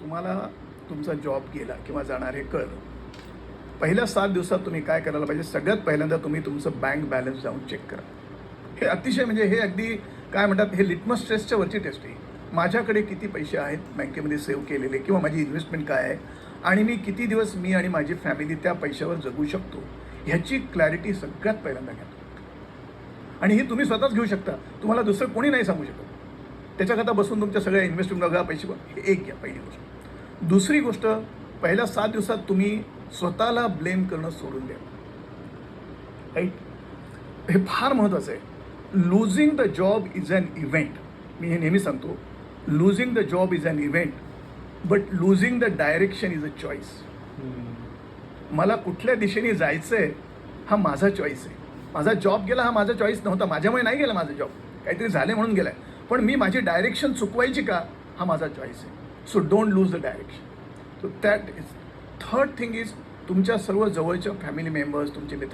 तुम्हाला तुमचा जॉब गेला किंवा जाणार हे कळलं, पहिल्या 7 दिवसात तुम्ही काय करायला पाहिजे? सगळ्यात पहिल्यांदा तुम्ही तुमचं बँक बॅलन्स जाऊन चेक करा. हे अतिशय म्हणजे हे अगदी काय म्हणतात, हे लिटमस टेस्टच्या वरची टेस्ट आहे. माझ्याकडे किती पैसे आहेत बँकेमध्ये सेव्ह केलेले किंवा माझी इन्व्हेस्टमेंट काय आहे आणि मी किती दिवस मी आणि माझी फॅमिली त्या पैशावर जगू शकतो, ह्याची क्लॅरिटी सगळ्यात पहिल्यांदा घ्या. आणि ही तुम्ही स्वतःच घेऊ शकता, तुम्हाला दुसरं कोणी नाही सांगू शकत. त्याच्याकरता बसून तुमच्या सगळ्या इन्व्हेस्टमेंट बघा, पैसे बघा, हे एक घ्या पहिली गोष्ट. दुसरी गोष्ट, पहिल्या 7 दिवसात तुम्ही स्वतःला ब्लेम करणं सोडून द्या. राईट, हे फार महत्त्वाचं आहे. Losing the job is an event. मी हे नेहमी सांगतो, losing the job is an event but losing the direction is a choice. मला कुठल्या दिशेने जायचं आहे हा माझा चॉईस आहे. माझा जॉब गेला हा माझा चॉईस नव्हता, माझ्यामुळे नाही गेला माझा जॉब, काहीतरी झाले म्हणून गेला आहे. पण मी माझी डायरेक्शन चुकवायची का हा माझा चॉईस आहे. So don't lose the direction. So that is third thing is, तुमच्या सर्व जवळच्या फॅमिली मेंबर्स, तुमचे मित्र